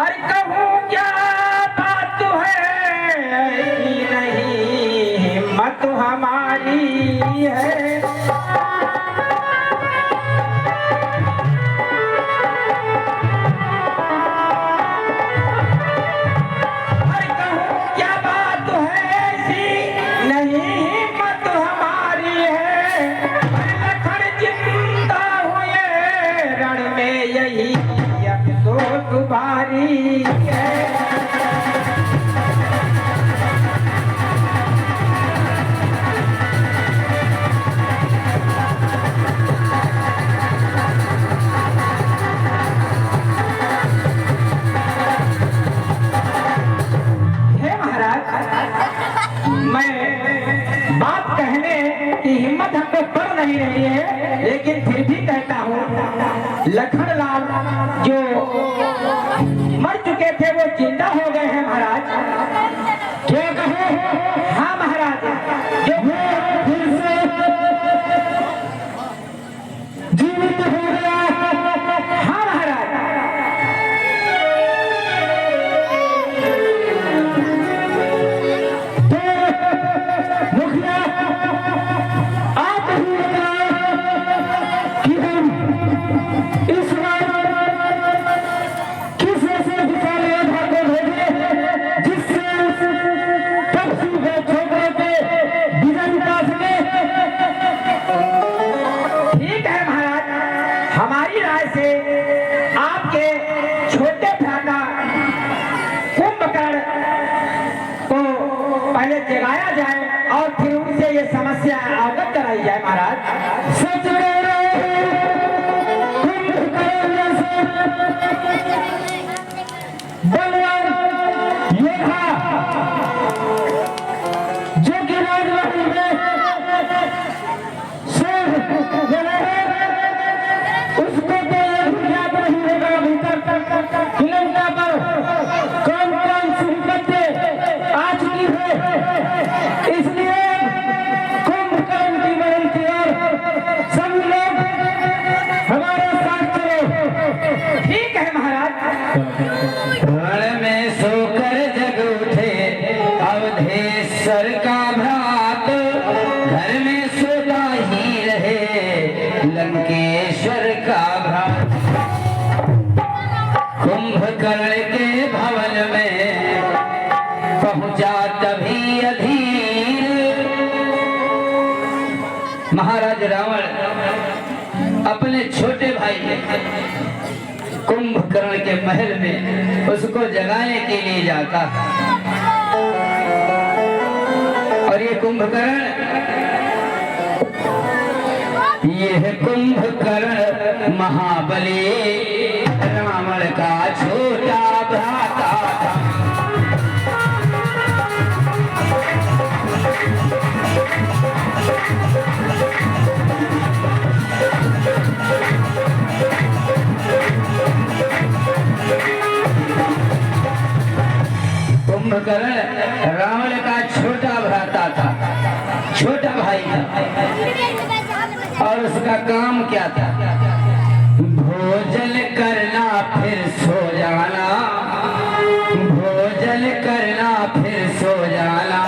और कहूँ क्या बात है ऐसी नहीं हिम्मत हमारी है। और कहूँ क्या बात है ऐसी नहीं हिम्मत हमारी है। लखन जिंदा हुए रण में यही अफसोस भारी है। हे महाराज, मैं बात कहने की हिम्मत हमको पड़ नहीं रही है, लेकिन फिर भी कहता हूँ लखनलाल जो मर चुके थे वो जिंदा हो गए हैं महाराज। क्या कहे? हाँ महाराज, जो फिर से जीवित हो गया। हाँ महाराज। तो मुखिया आप ही बताएं कि हम इस बार किस ऐसे विशाल योद्धा को भेजे जिससे तपसी के छोकरे पे विजय निकाल सके। ठीक है महाराज, हमारी राय से आपके छोटे भ्राता कुंभकर्ण को पहले जगाया जाए और फिर उनसे ये समस्या अवगत कराई जाए महाराज। सच कह रहे हो, कुंभकर्ण जैसे बलवान योद्धा जो कि राजवाड़ी में शेर बने हैं, उसको तो ये भी याद नहीं होगा अभी तक श्रीलंका पर कौन कौन सी विपत्ति आ चुकी है। इसलिए कुंभकर्ण की विनती और सभी लोग हमारे साथ चलो। ठीक है महाराज। रण में सोकर जग उठे अवधेश्वर का भ्रात, घर में सोता ही रहे लंकेश्वर का भ्रात। कुंभकर्ण के भवन में पहुंचा तभी अधीर। महाराज रावण अपने छोटे भाई कुंभकर्ण के महल में उसको जगाने के लिए जाता और ये कुंभकर्ण, यह कुंभकर्ण महाबली रावण का छोटा भ्राता था। कुंभकर्ण रावण का छोटा भ्राता था, छोटा भाई था। और उसका काम क्या था? भोजन करना फिर सो जाना, भोजन करना फिर सो जाना,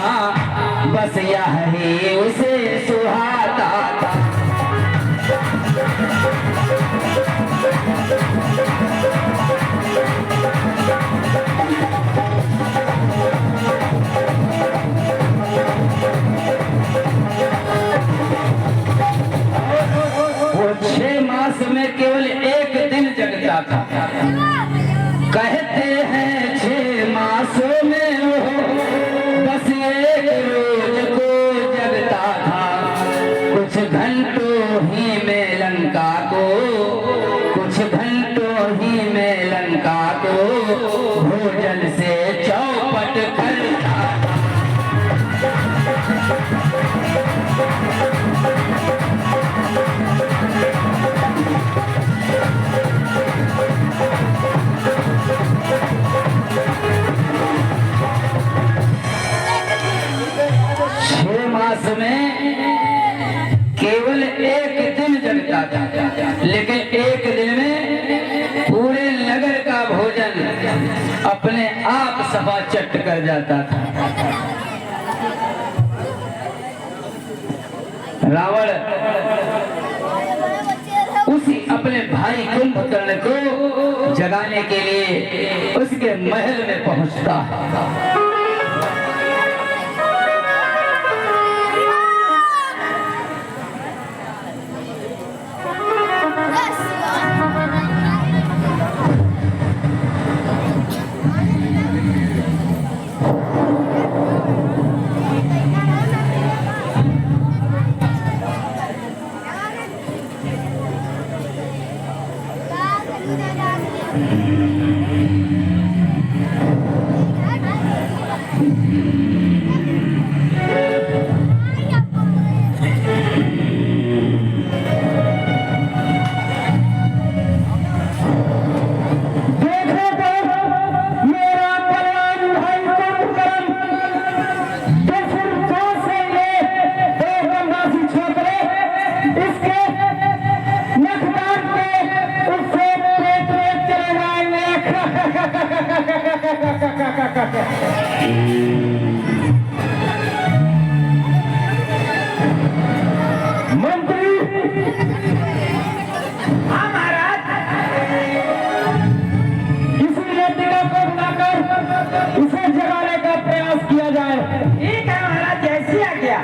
बस यही उसे सुहाता था। वो 6 मास में केवल एक दिन जगता था। कहते हैं 6 मासों में वो बस एक रोज को जगता था। कुछ घंटों ही में लंका को, कुछ घंटों ही में लंका को भोजन से चौपट करता था। लेकिन एक दिन में पूरे अपने आप सफा चट कर जाता था। रावण उसी अपने भाई कुंभकर्ण को जगाने के लिए उसके महल में पहुंचता है। मंत्री, हाँ महाराज, इसी लड़का को बुलाकर इसे जगाने का प्रयास किया जाए। ठीक है महाराज, जैसी आज्ञा।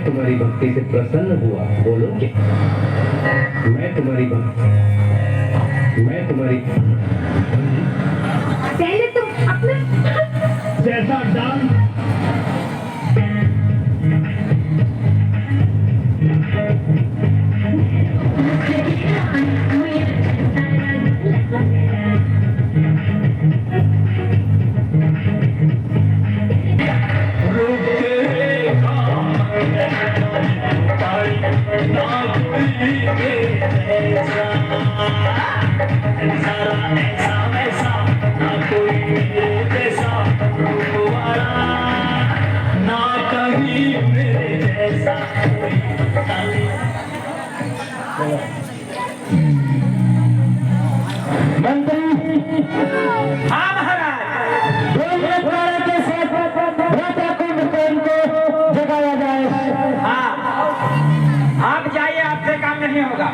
तुम्हारी भक्ति से प्रसन्न हुआ, बोलो क्या? मैं तुम्हारी पहले तुम अपना जैसा डांस मंत्री, हाँ महाराज, के साथ भ्राता कुंभकर्ण को जगाया जाए। हाँ, आप जाइए, आपसे काम नहीं होगा।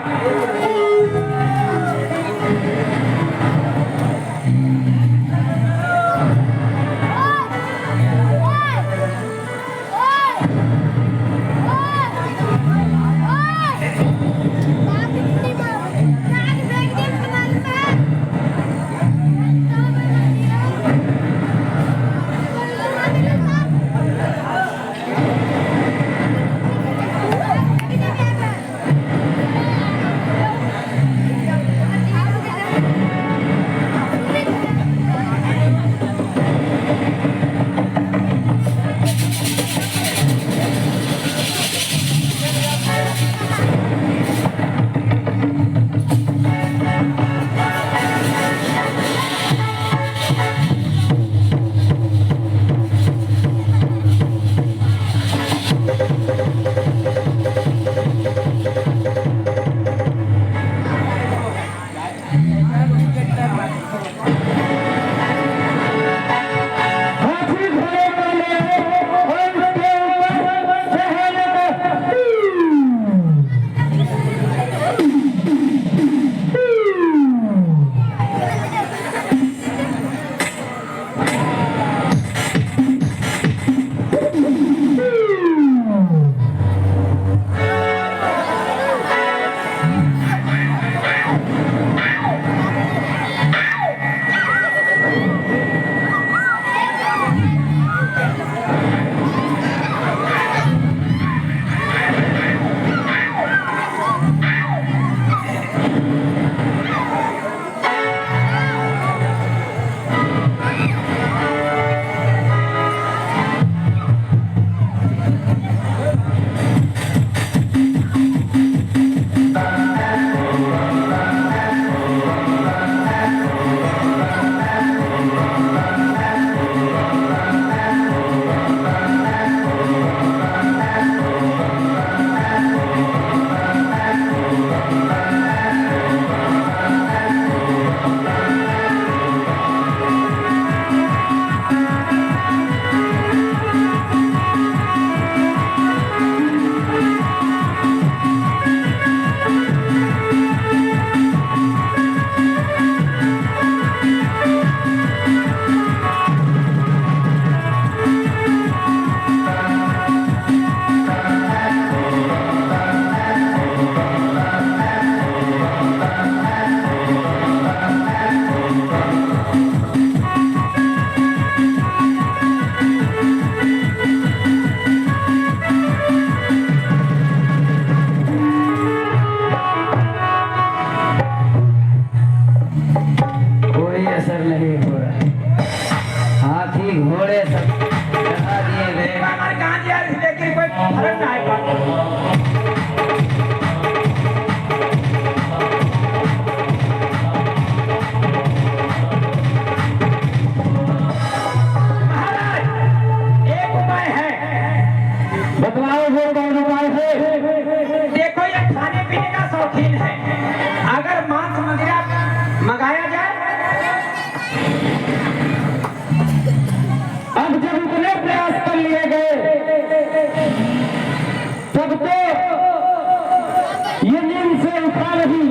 उठा नहीं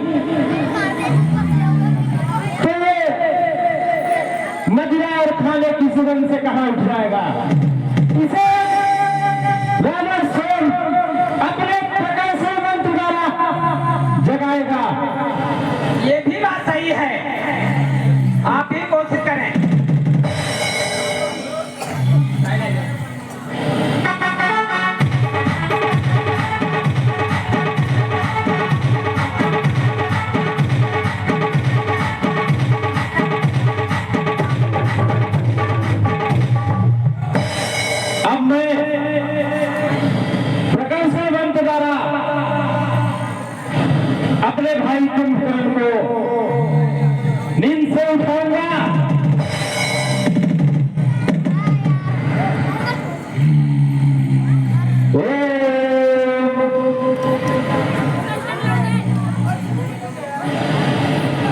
तो ये मदिरा और खाने की सुगंध से कहाँ उठ जाएगा। इसे रावण स्वयं अपने प्रकाशवंत द्वारा जगाएगा। ये भी बात सही है, आप ही कोशिश करें। अब मैं प्रकाशवंत द्वारा अपने भाई कुंभकर्ण को नींद से उठाऊंगा।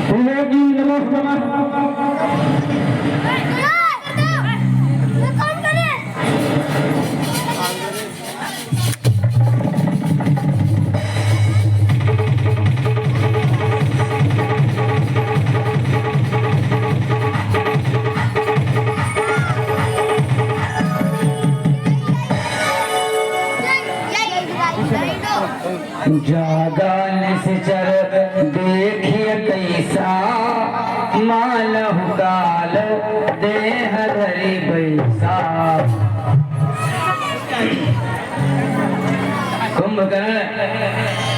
त्रिलोकी नमः। जागान से चर देखिए कैसा मालहु काल देह धरी बैसा। कुंभकर्ण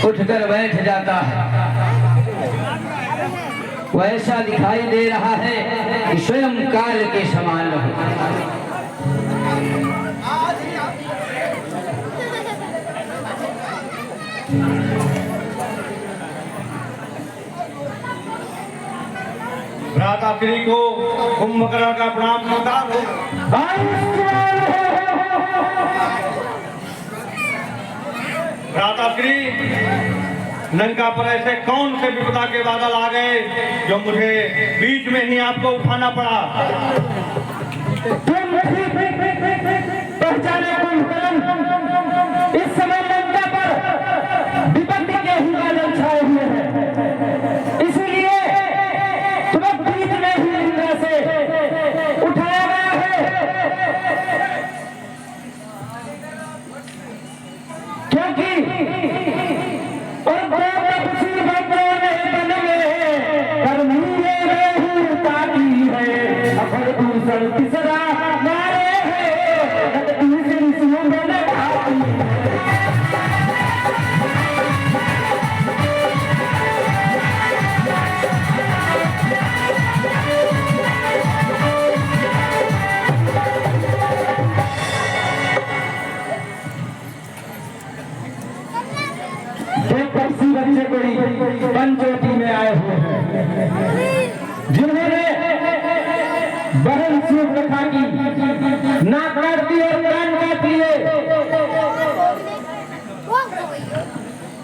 उठकर बैठ जाता है। वैसा दिखाई दे रहा है कि स्वयं काल के समान हो। भ्राताश्री को कुंभकर्ण का प्रणाम नमस्कार हो। भ्राताश्री, लंका पर ऐसे कौन से विपदा के बादल आ गए जो मुझे बीच में ही आपको उठाना पड़ा। पहचाने कुंभकर्ण, इस समय लंका पर विपत्ति के ही बादल छाए हुए हैं, इसलिए तुम्हें बीच में ही इंद्र से उठाया गया है। क्योंकि और दो तपसी बंदों ने बन गए कर्मीले में ताकी है अफर दूसर तीसरा नारे है तीसरी सुमन भाती। बच्चे कोई पंचवटी में आए हुए हैं, जिन्होंने बहन सूर्पनखा की नाक काट दी और कान काट लिए।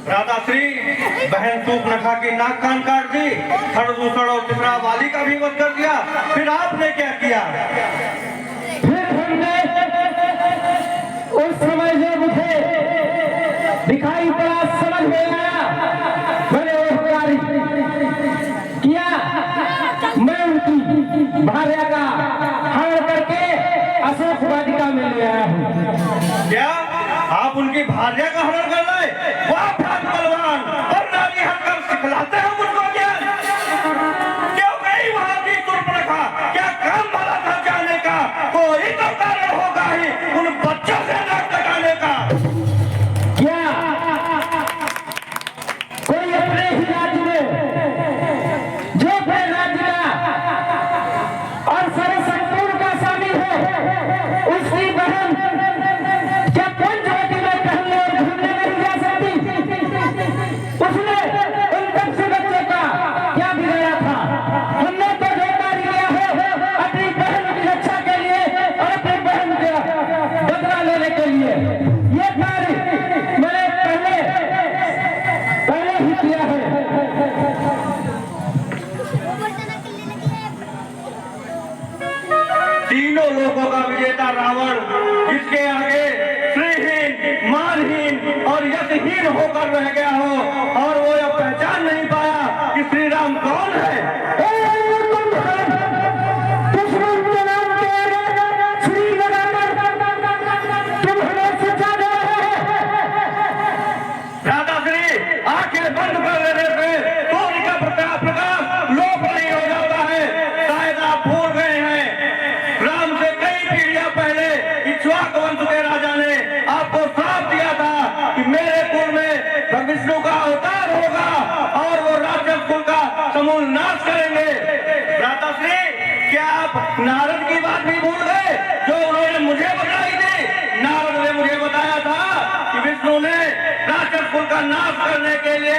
भ्राताश्री, बहन सूर्पनखा की नाक कान काट दी, खरदूषण और चित्रा वाली का भी वध कर दिया, फिर आपने क्या किया? फिर हमने उस समय जो मुझे दिखाई पड़ा, समझ में आया, मैंने वो कार्य किया। मैं उनकी भार्या का हरण करके अशोक वाटिका में ले आया हूँ। क्या आप उनकी भार्या का हरण कर रहे? वाह बलवान, और नारी हटकर सिखलाते हैं मुझको ज्ञान। क्यों गई वहां की सूर्पनखा? क्या काम भला था जाने का? कोई तो कारण होगा ही उन बच्चों से नाक कटाने का। क्या कोई अपने ही राज्य में जो अपने राज्य का और सारे संपूर्ण का स्वामी हो, उसकी बहन क्या पंचवटी में टहलने और घूमने नहीं जा सकती? उसने उन बच्चे का क्या बिगाड़ा था? हमने तो जो कार्य किया है अपनी बहन की रक्षा के लिए और अपनी बहन का बदला लेने के लिए। ये कार्य मैंने पहले ही किया है। तीनों लोगों का विजेता रावण, जिसके आगे श्रीहीन, मानहीन और यशहीन होकर रह गया हो, और वो यह पहचान समूल नाश करेंगे। भ्राताश्री, क्या आप नारद की बात नहीं भूल गए जो उन्होंने मुझे बताई थी? नारद ने मुझे बताया था कि विष्णु ने राक्षस कुल का नाश करने के लिए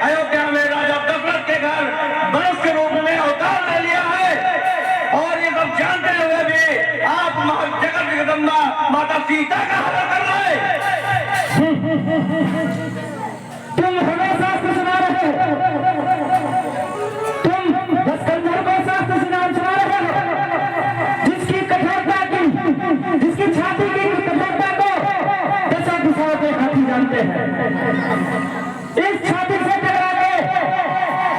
अयोध्या में राजा दशरथ के घर मनुष्य के रूप में अवतार ले लिया है। और ये सब जानते हुए भी आप जगत जगदम्बा माता सीता का हरण कर रहे। तुम हमें शास्त्र सुना रहे हो, तुम दशकंधर को शास्त्र सुना रहे हो, जिसकी कठोरता की, जिसकी छाती की कठोरता को दशा दिशाओं के हाथी जानते हैं। इस छाती से टकरा के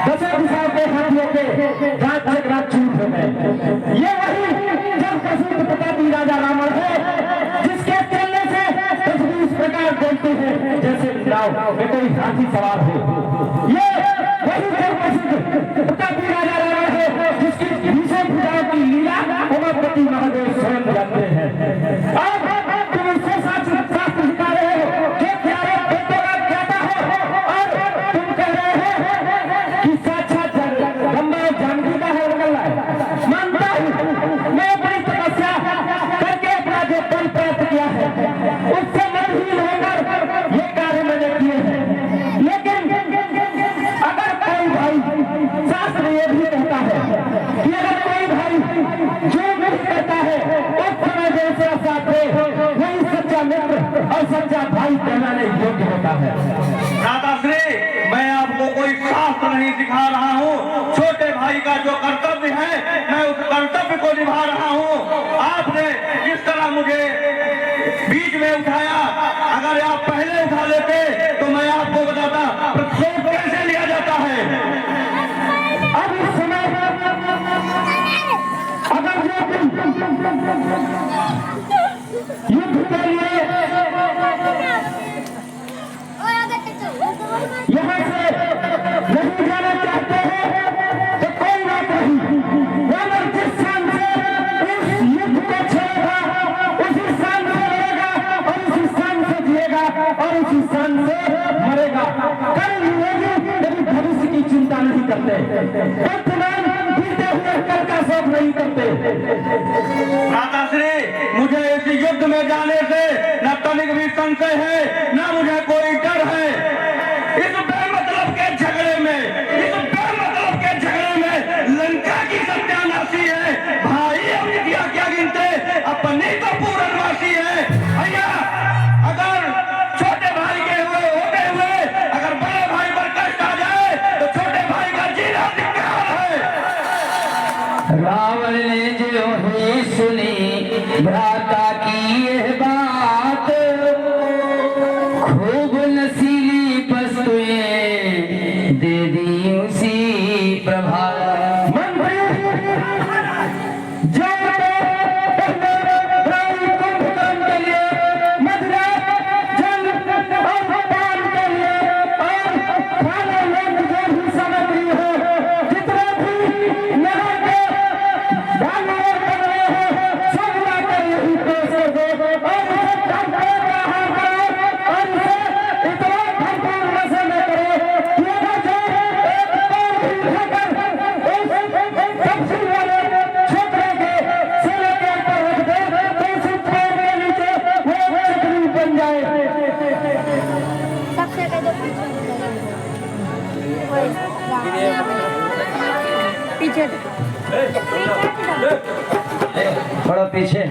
दशा दिशाओं के हाथियों के रात जग रात छूट हो गए। ये वही जब प्रसिद्ध प्रतापी राजा रावण है, जिसके चलने से इस प्रकार बोलते हैं जैसे में कोई हाथी सवार हो। ये वही जब प्रसिद्ध प्रतापी राजा रावण है, जिसकी भीषण पूजा की लीला उमापति महादेव स्वयं जानते हैं। अब तुम उससे शास्त्र सिखा रहे हो कि प्यारे बेटों का ज्ञाता हो, और तुम कह रहे हो कि साक्षात जगदम्बा जानकी का है निकल रहा है। मानता हूँ मैं अपनी तपस्या करके अपना जो बल प्राप्त किया है उससे मनहीन होकर ये कार्य मैंने किए हैं। लेकिन अगर कोई भाई, शास्त्र ये भी कहता है कि अगर कोई भाई जो नहीं करता है उस समय जैसे साथ वही सच्चा मित्र और सच्चा भाई कहलाने योग्य होता है। भ्राताश्री, मैं आपको कोई शास्त्र नहीं सिखा रहा हूँ। छोटे भाई का जो कर्तव्य है मैं उस कर्तव्य को निभा रहा हूँ। आपने जिस तरह मुझे बीच में उठाया, अगर आप पहले उठा लेते तो मैं आपको बताता प्रतिशोध कैसे लिया जाता है। अब इस समय अगर युद्ध के लिए यहाँ से नहीं जाना चाहते हैं तो कोई बात नहीं। रावण जिस स्थान से इस युद्ध को छेड़ेगा उसी स्थान से रहेगा और उसी स्थान से जिएगा और उसी स्थान से मरेगा। कल मिलेगी लेकिन भविष्य की चिंता नहीं करते, वर्तमान बीते हुए कल का शोक नहीं करते। भ्राताश्री, मुझे इस युद्ध में जाने से न तनिक भी संशय है, न मुझे कोई डर है। इस बेमतलब के झगड़े में लंका की सत्यानाशी है। भाई अब क्या गिनते, अपनी तो पूर्णवासी है। भैया, अगर छोटे भाई के होते हुए अगर बड़े भाई पर कष्ट आ जाए तो छोटे भाई का जीना धिक्कार है। रावण ने जो ही सुनी भ्राता की यह बात, खूब नसीली वस्तुएं दे दी उसी प्रभात। पीछे थोड़ा पीछे।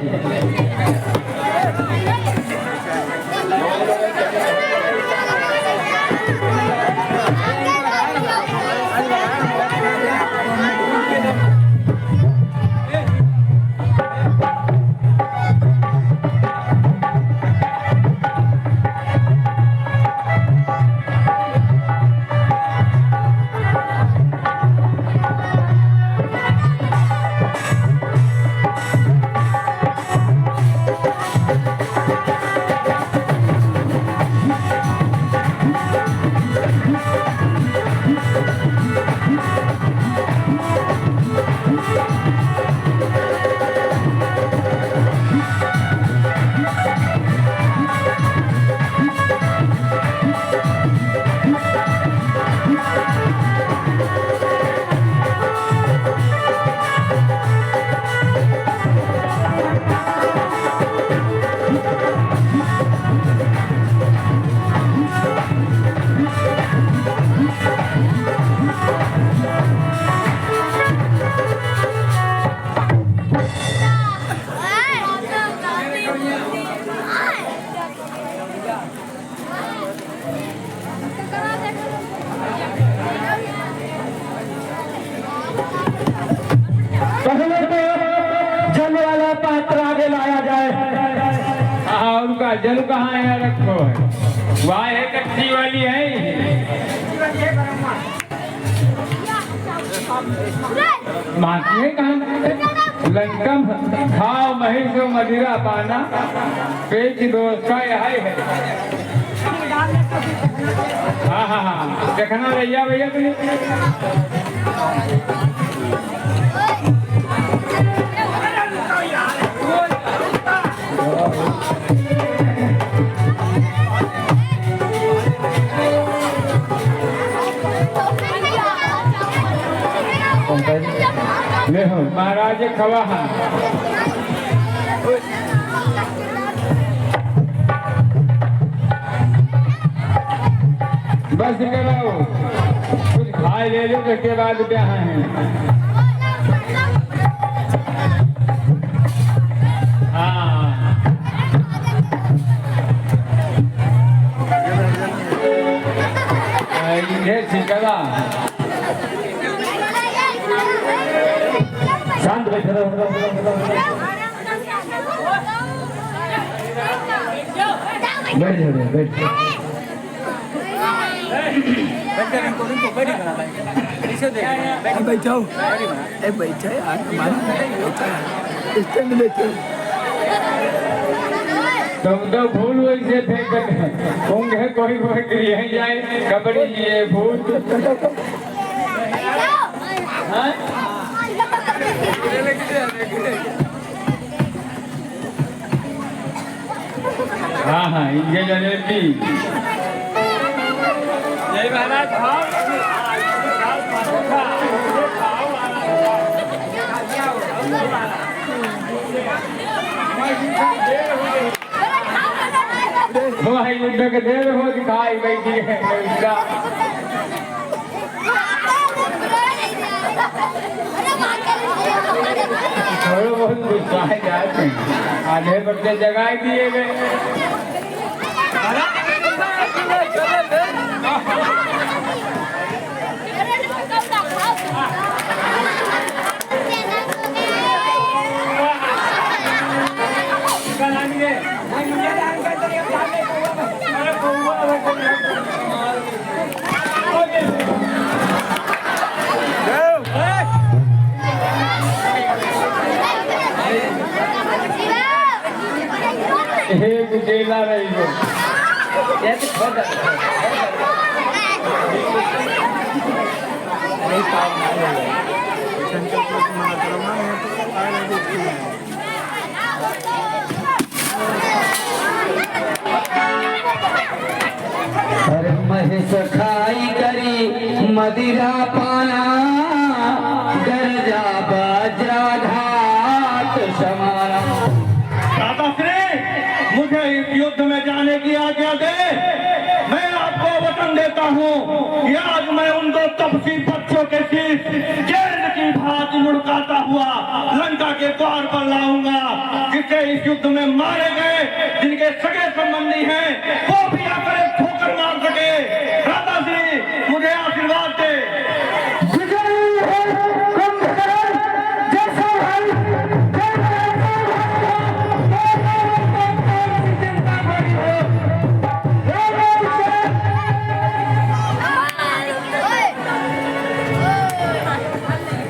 जल कहाँ है रखो है? वहाँ है कच्ची वाली है। माटी है कहाँ? लंका खाओ महिष मदिरा पाना, पेट दोष का यह है। हाँ हाँ हाँ, देखना भैया भैया ले हो महाराज खवा। बस कराओ, कुछ खाए ले लो उसके बाद क्या है। हाँ ये छिकला शांत बैठे रहो। बैठ जाओ बैठ जाओ। बैठो बैठे स्टैंड बैठो। तुम तो भूल वैसे फेंक होंगे कोई कोई यही जाए कबड्डी ये भूल। हाँ हाँ ये जलेबी जय महाराज। भाई युद्ध के देर हो दिखाई बैठी है उसका। थोड़े बहुत गुस्सा जाते हैं, आधे बच्चे जगाए दिए गए। एक जेला रही हो हर महिष खाई करी मदिरा पाना, गरजा बज्रा घाट समाना। दादा श्री मुझे इस युद्ध में जाने की आज्ञा दे। मैं आपको वचन देता हूँ कि आज मैं उन दो तपसी बच्चों के शीश गेंद की भांति लुढ़काता हुआ लंका के द्वार पर लाऊंगा, जिससे इस युद्ध में मारे गए जिनके सगे संबंधी हैं वो भी